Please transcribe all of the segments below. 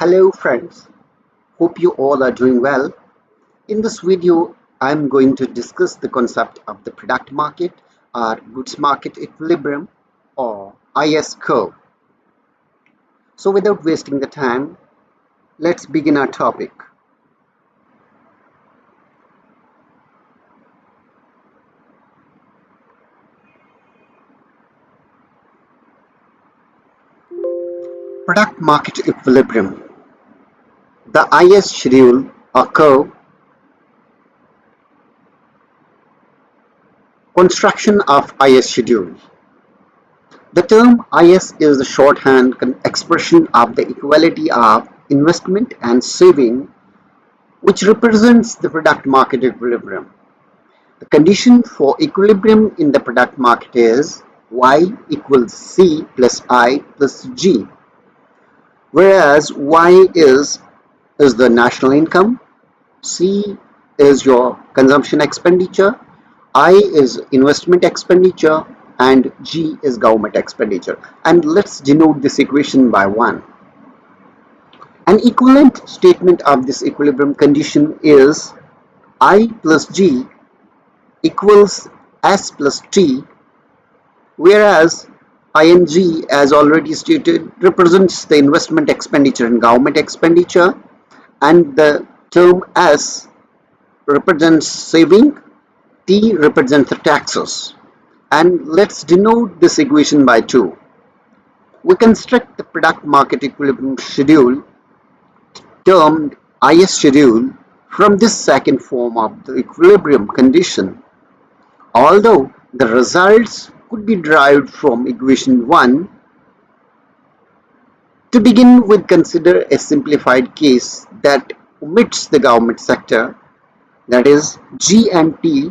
Hello friends, hope you all are doing well. In this video, I'm going to discuss the concept of the product market or goods market equilibrium or IS curve. So without wasting the time, let's begin our topic. Product market equilibrium. The IS schedule or curve construction of IS schedule. The term IS is the shorthand expression of the equality of investment and saving, which represents the product market equilibrium. The condition for equilibrium in the product market is Y equals C plus I plus G, whereas Y is the national income, C is your consumption expenditure, I is investment expenditure, and G is government expenditure. And let's denote this equation by 1. An equivalent statement of this equilibrium condition is I plus G equals S plus T, whereas ing, as already stated, represents the investment expenditure and government expenditure, and the term S represents saving, T represents the taxes. And let's denote this equation by 2. We construct the product market equilibrium schedule termed IS schedule from this second form of the equilibrium condition. Although the results could be derived from equation 1, to begin with, consider a simplified case that omits the government sector, that is G and T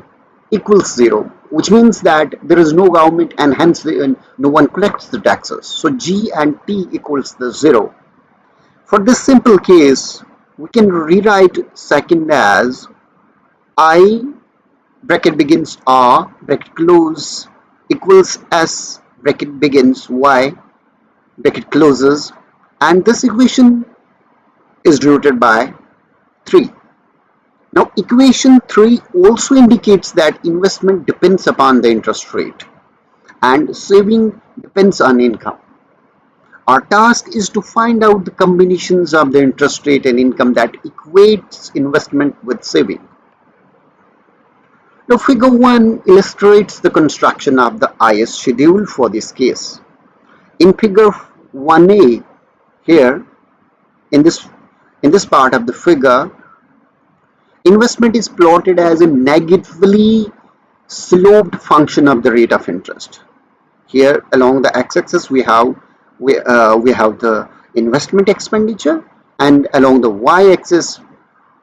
equals 0, which means that there is no government and hence no one collects the taxes. So G and T equals the 0. For this simple case, we can rewrite second as I bracket begins R bracket close equals S bracket begins Y bracket closes, and this equation is denoted by 3. Now equation 3 also indicates that investment depends upon the interest rate and saving depends on income. Our task is to find out the combinations of the interest rate and income that equates investment with saving. Now figure 1 illustrates the construction of the IS schedule for this case. In figure 1a here, in this part of the figure, investment is plotted as a negatively sloped function of the rate of interest. Here along the x-axis we have the investment expenditure, and along the y-axis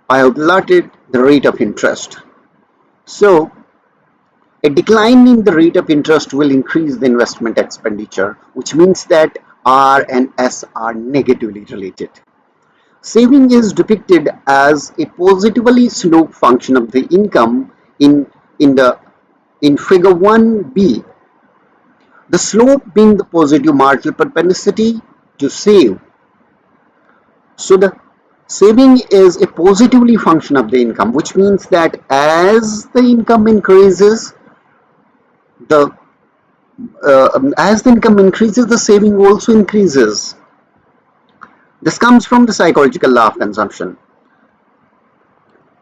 I have plotted the rate of interest. So a decline in the rate of interest will increase the investment expenditure, which means that R and S are negatively related. Saving is depicted as a positively sloped function of the income in figure 1b, the slope being the positive marginal propensity to save. So the saving is a positively function of the income, which means that as the income increases, the the saving also increases. This comes from the psychological law of consumption.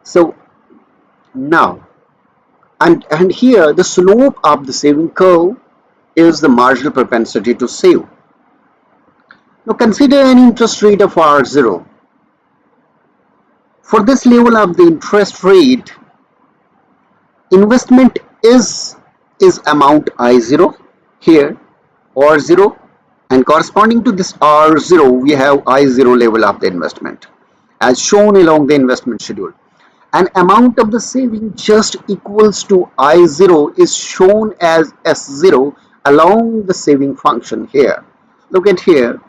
So now, and here the slope of the saving curve is the marginal propensity to save. Now consider an interest rate of R0. For this level of the interest rate, investment is amount I0 here, R0, and corresponding to this R0 we have I0 level of the investment as shown along the investment schedule. An amount of the saving just equals to I0 is shown as S0 along the saving function here. Look at here.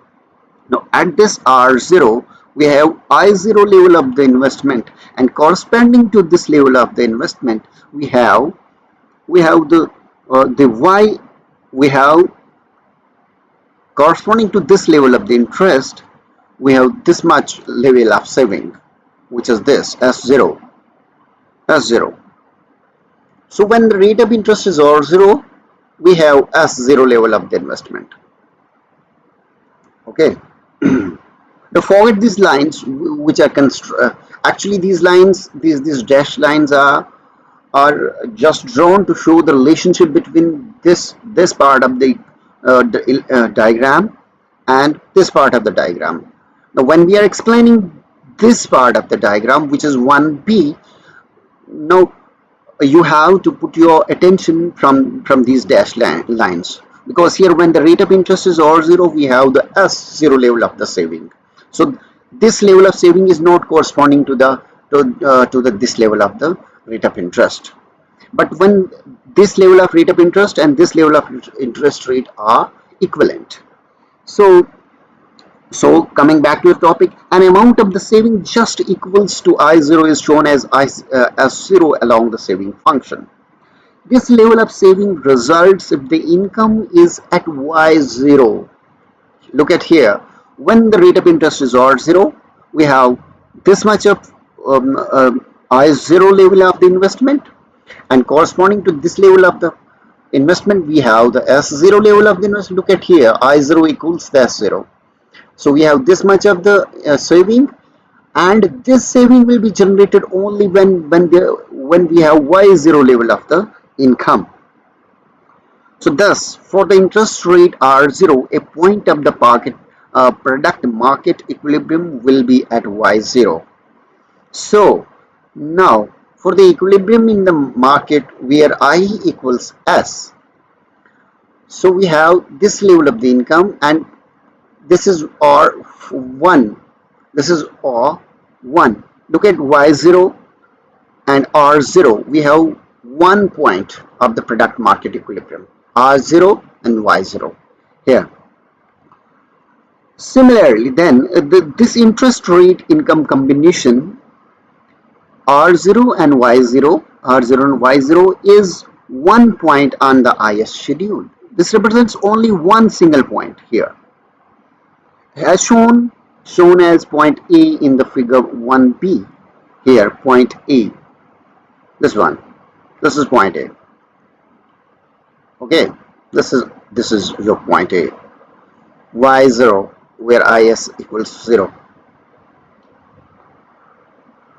Now at this R0 we have I0 level of the investment, and corresponding to this level of the investment we have the Y, we have corresponding to this level of the interest we have this much level of saving, which is this S0. S0. So when the rate of interest is R0, we have S0 level of the investment. Okay. Now forget these lines which are actually these lines, these dashed lines are just drawn to show the relationship between this part of the diagram and this part of the diagram. Now when we are explaining this part of the diagram, which is 1b, now you have to put your attention from these dashed lines, because here when the rate of interest is R0, we have the S0 level of the saving. So this level of saving is not corresponding to the this level of the rate of interest. But when this level of rate of interest and this level of interest rate are equivalent, so coming back to the topic, an amount of the saving just equals to I0 is shown as S0 along the saving function. This level of saving results if the income is at Y0. Look at here. When the rate of interest is R0, we have this much of I0 level of the investment, and corresponding to this level of the investment, we have the S0 level of the investment. Look at here. I0 equals the S0. So we have this much of the saving, and this saving will be generated only when we have Y0 level of the income. So thus, for the interest rate R0, a point of the product market equilibrium will be at Y0. So now for the equilibrium in the market where I equals S, so we have this level of the income, and this is R1. This is R1. Look at Y0 and R0. We have 1 point of the product market equilibrium, R0 and Y0 here. Similarly, then this interest rate income combination R0 and Y0, R0 and Y0 is 1 point on the IS schedule. This represents only one single point here, as shown as point A in the figure 1b. Here, point A, this one, this is point A. Okay, this is your point A, Y0, where IS equals 0.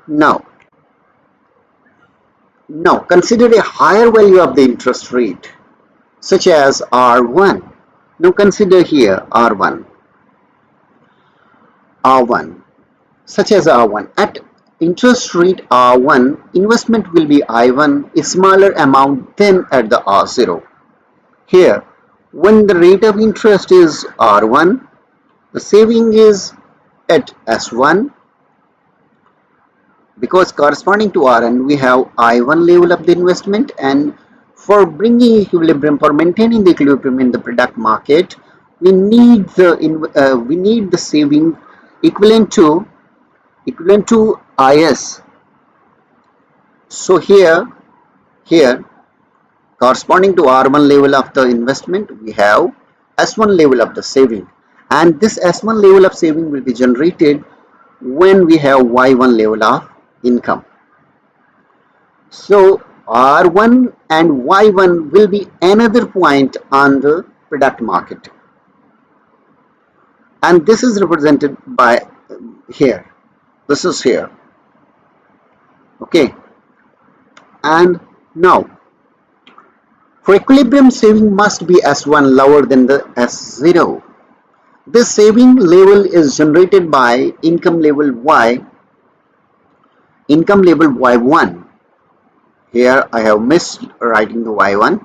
Now consider a higher value of the interest rate, such as R1. Now consider here R1, such as R1. At interest rate R1, investment will be I1, a smaller amount than at the R0. Here, when the rate of interest is R1, the saving is at S1, because corresponding to Rn we have I1 level of the investment, and for bringing equilibrium, for maintaining the equilibrium in the product market, we need the saving equivalent to IS. So here corresponding to R1 level of the investment, we have S1 level of the saving, and this S1 level of saving will be generated when we have Y1 level of income. So R1 and Y1 will be another point on the product market, and this is represented by here. This is here. Okay, and now for equilibrium, saving must be S1 lower than the S0. This saving level is generated by income level Y1. Here I have missed writing the Y1.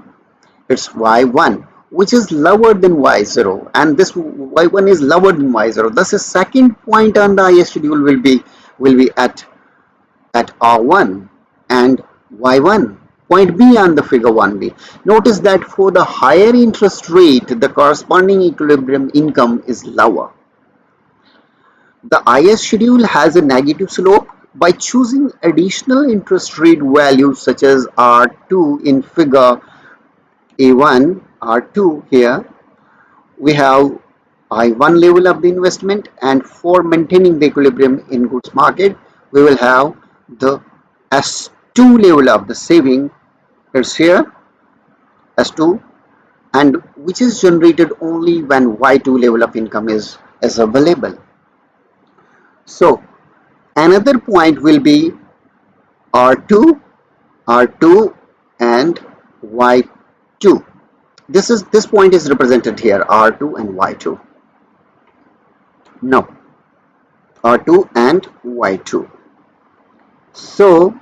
It's Y1, which is lower than Y0, and this Y1 is lower than Y0. Thus, a second point on the IS schedule will be at R1 and Y1. Point B on the figure 1b. Notice that for the higher interest rate, the corresponding equilibrium income is lower. The IS schedule has a negative slope. By choosing additional interest rate values such as R2 in figure A1, R2 here, we have I1 level of the investment, and for maintaining the equilibrium in goods market, we will have the S2 level of the saving. It's here S2, and which is generated only when Y2 level of income is available. So another point will be R2, R2 and Y2. This point is represented here, R2 and Y2. No, R2 and Y2. So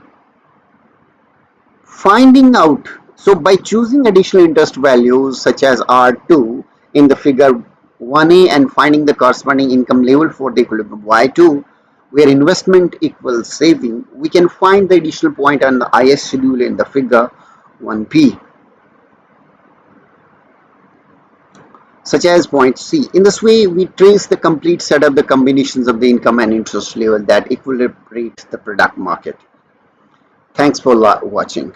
finding out, so by choosing additional interest values such as R2 in the figure 1a and finding the corresponding income level for the equilibrium Y2 where investment equals saving, we can find the additional point on the IS schedule in the figure 1b, such as point C. In this way, we trace the complete set of the combinations of the income and interest level that equilibrate the product market. Thanks for watching.